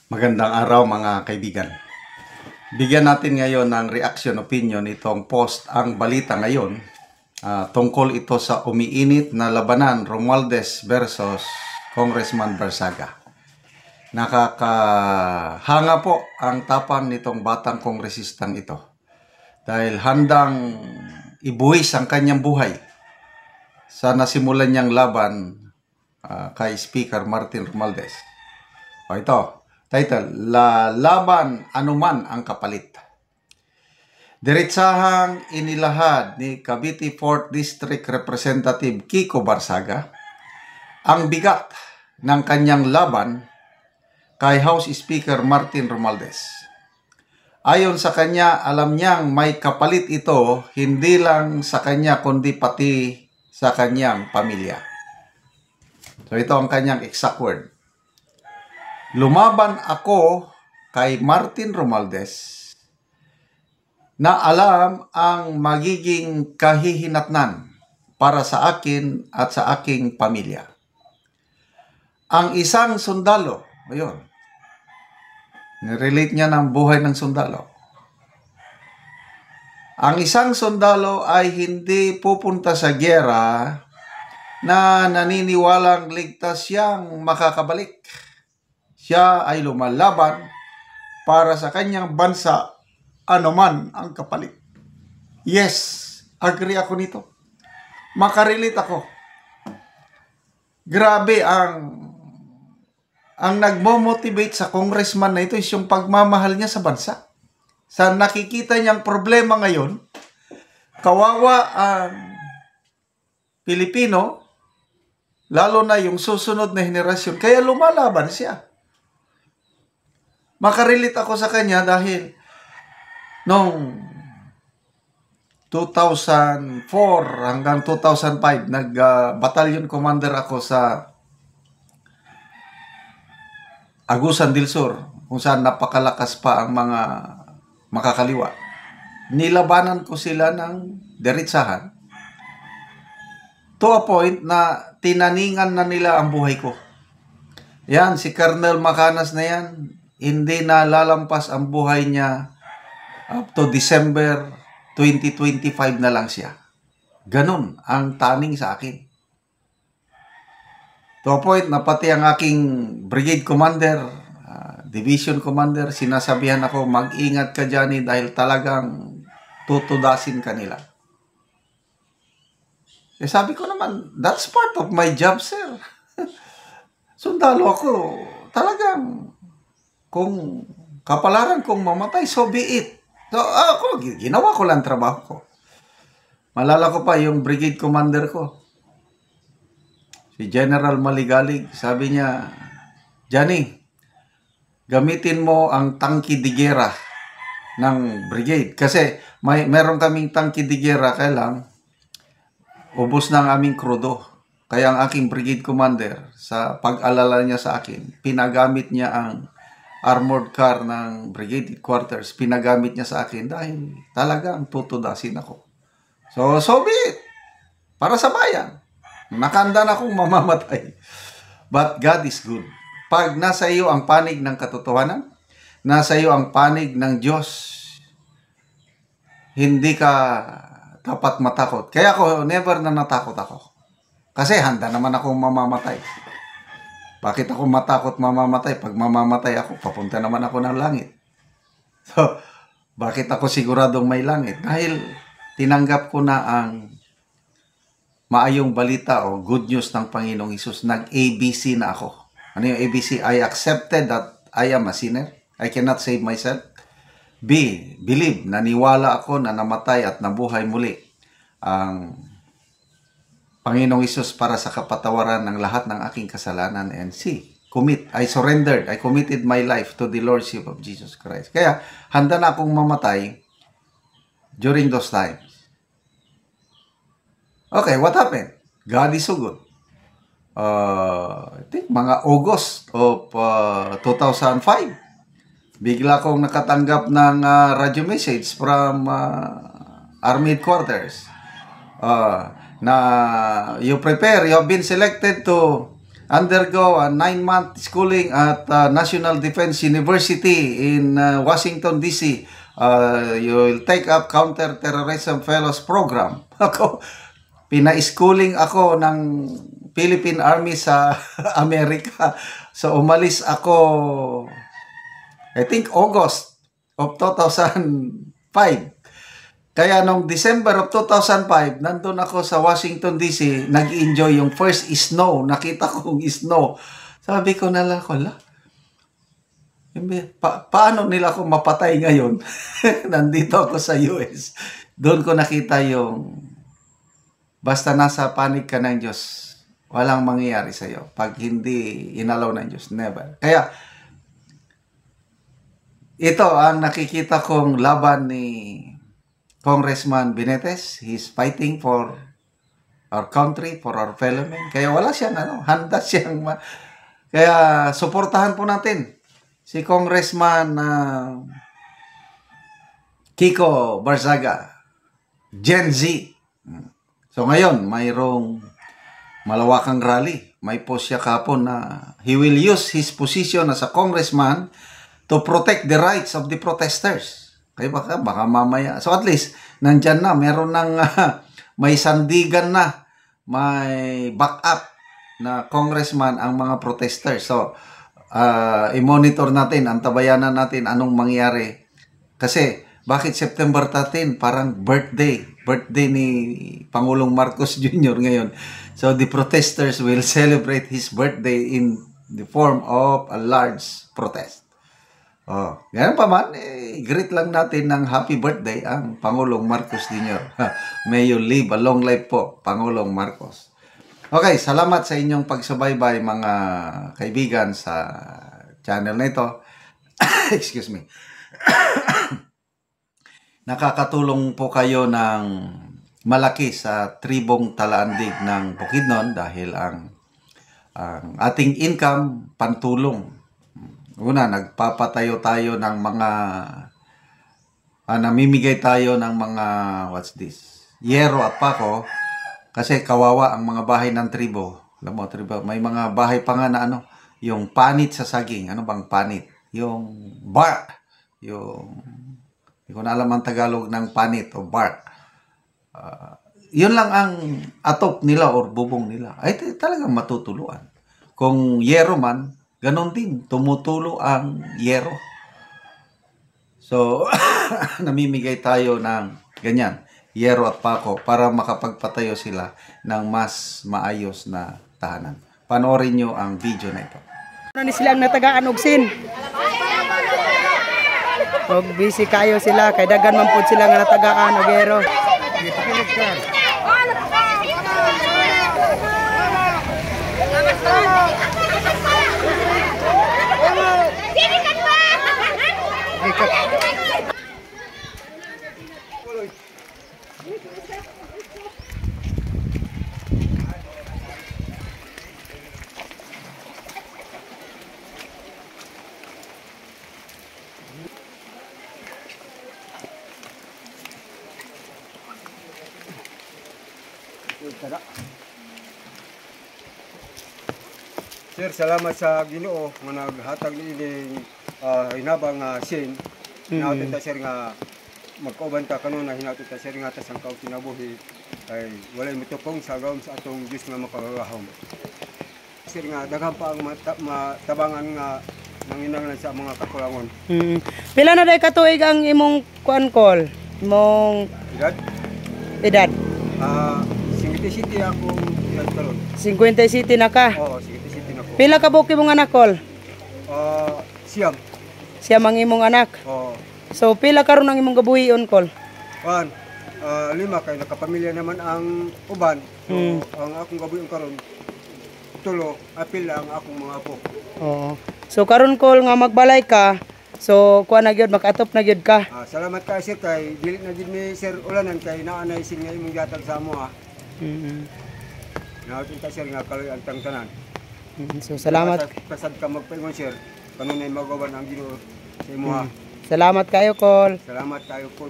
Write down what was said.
Magandang araw mga kaibigan. Bigyan natin ngayon ng reaction opinion itong post ang balita ngayon. Tungkol ito sa umiinit na labanan Romualdez versus Congressman Barzaga. Nakakahanga po ang tapang nitong batang kongresistang ito. Dahil handang ibuwis ang kanyang buhay sa nasimulan niyang laban kay Speaker Martin Romualdez. Ito. Title, Laban anuman ang kapalit. Diretsahang inilahad ni Cavite 4th District Representative Kiko Barzaga ang bigat ng kanyang laban kay House Speaker Martin Romualdez. Ayon sa kanya, alam niyang may kapalit ito hindi lang sa kanya kundi pati sa kanyang pamilya. So ito ang kanyang exact word. Lumaban ako kay Martin Romualdez na alam ang magiging kahihinatnan para sa akin at sa aking pamilya. Ang isang sundalo, ayun, nirelate niya ng buhay ng sundalo. Ang isang sundalo ay hindi pupunta sa giyera na naniniwalang ligtas siyang makakabalik. Siya ay lumalaban para sa kanyang bansa anuman ang kapalit. Yes, agree ako nito. Makarelate ako. Grabe ang nagmo-motivate sa congressman na ito is yung pagmamahal niya sa bansa. Sa nakikita niyang problema ngayon, kawawa ang Pilipino, lalo na yung susunod na henerasyon. Kaya lumalaban siya. Makarelate ako sa kanya dahil noong 2004 hanggang 2005, nag-battalion commander ako sa Agusan del Sur, kung saan napakalakas pa ang mga makakaliwa. Nilabanan ko sila ng diretsahan to a point na tinaningan na nila ang buhay ko. Yan, si Colonel Macanas na yan, hindi na lalampas ang buhay niya up to December 2025 na lang siya. Ganun ang taning sa akin. To a point na pati ang aking brigade commander, division commander, sinasabihan ako, mag-ingat ka dyan dahil talagang tutudasin ka nila. Sabi ko naman, that's part of my job, sir. Sundalo ako, talagang kung kapalaran kong mamatay, so be it. So, ako, ginawa ko lang trabaho ko. Malala ko pa yung brigade commander ko. Si General Maligalig, sabi niya, Johnny, gamitin mo ang tangki de guerra ng brigade. Kasi meron kaming tangki de guerra, kaya lang, ubos na ang aming krudo. Kaya ang aking brigade commander, sa pag-alala niya sa akin, pinagamit niya ang armored car ng brigade quarters, pinagamit niya sa akin dahil talagang tutudasin ako. So be it. Para sa bayan. Nakanda na akong mamamatay. But God is good. Pag nasa iyo ang panig ng katotohanan, nasa iyo ang panig ng Diyos, hindi ka dapat matakot. Kaya ako, never na natakot ako. Kasi handa naman akong mamamatay. Bakit ako matakot mamamatay? Pag mamamatay ako, papunta naman ako ng langit. So, bakit ako siguradong may langit? Dahil tinanggap ko na ang maayong balita o good news ng Panginoong Hesus. Nag-ABC na ako. Ano yung ABC? I accepted that I am a sinner. I cannot save myself. B, believe, naniwala ako na namatay at nabuhay muli ang Panginoong Hesus para sa kapatawaran ng lahat ng aking kasalanan. And C, commit. I surrendered. I committed my life to the Lordship of Jesus Christ. Kaya, handa na akong mamatay during those times. Okay, what happened? God is so good. I think mga August of 2005, bigla kong nakatanggap ng radio message from Army Headquarters. Na you have been selected to undergo a 9-month schooling at National Defense University in Washington, D.C. You will take up Counter-Terrorism Fellows Program. Ako, pina-schooling ako ng Philippine Army sa Amerika. So, umalis ako, I think, August of 2005. Kaya nung December of 2005, nandun ako sa Washington, D.C., nag-enjoy yung first snow. Nakita kong snow. Sabi ko na lang, paano nila ako mapatay ngayon? Nandito ako sa US. Doon ko nakita yung, basta nasa panig ka ng Diyos, walang mangyayari sa'yo. Pag hindi inalaw ng Diyos, never. Kaya, ito ang nakikita kong laban ni Congressman Benitez. He's fighting for our country, for our fellow men. Kaya wala siyang handa siyang kaya suportahan po natin si Congressman Kiko Barzaga, Gen Z. So ngayon, mayroong malawakang rally. May post siya kapon na he will use his position as a congressman to protect the rights of the protesters. Kaya baka mamaya. So at least, nandyan na. Meron ng may sandigan na. May backup na congressman ang mga protesters. So, i-monitor natin, antabayanan natin anong mangyari. Kasi, bakit September 13? Parang birthday. Birthday ni Pangulong Marcos Jr. ngayon. So, the protesters will celebrate his birthday in the form of a large protest. Oh, ganun pa man, greet lang natin ng happy birthday ang Pangulong Marcos Jr. May you live a long life po, Pangulong Marcos. Okay, salamat sa inyong pagsubaybay mga kaibigan sa channel na ito. Excuse me. Nakakatulong po kayo ng malaki sa tribong Talaandig ng Bukidnon dahil ang ating income pantulong. Una, nagpapatayo tayo ng mga, namimigay tayo ng mga, what's this? Yero at pako, kasi kawawa ang mga bahay ng tribo. Alam mo, tribo, may mga bahay pa nga na yung panit sa saging. Ano bang panit? Yung bark. Hindi ko na alam ang Tagalog ng panit o bark. Yun lang ang atop nila or bubong nila. Ay, talagang matutuluan. Kung yero man, ganon din, tumutulo ang yero. So, namimigay tayo ng ganyan, yero at pako para makapagpatayo sila ng mas maayos na tahanan. Panoorin nyo ang video na ito. Ano silang natagaan og sin? Og busy kayo sila, kay dagan man pud sila nga natagaan og yero. Sir, salamat sa Ginoo nga naghatag niining hinabang sin. Hinautod ta sir nga magkauban ta kanon na hinautod ta sir nga tasang kaw kinabuhi ay walay mitukong sa gawom sa atong Dios nga makagahom. Sir nga daghan pa ang matabangan nga nanginanglan sa mga kakulangon. Pila na day katuig ang imong kuan-kol? Imong edad? 57 akong edad karon. 57 na ka? Oo, 57 na ko. Pila ka buok imong anak, kol? Siyam. Siyam ang imong anak? Oo. So pila karon ang imong gabuhion, kol? 5 kay nakapamilya naman ang uban. So, ang akong gabuhion karon 3 apil ang akong mga apo. Oo. So karon, kol, nga magbalay ka, so kuha na gyud, makatop na gyud ka. Salamat kay sir kay dili na gid ni sir ulanan kay naanay sin nga imong gihatag sa amo ha. Naawit ta sir nga kaloy ang tanan. So salamat. Pasad ka magpaingon sir, kanunay magawan ang Ginoo sa imo ha. Salamat kayo, kol. Salamat kayo po.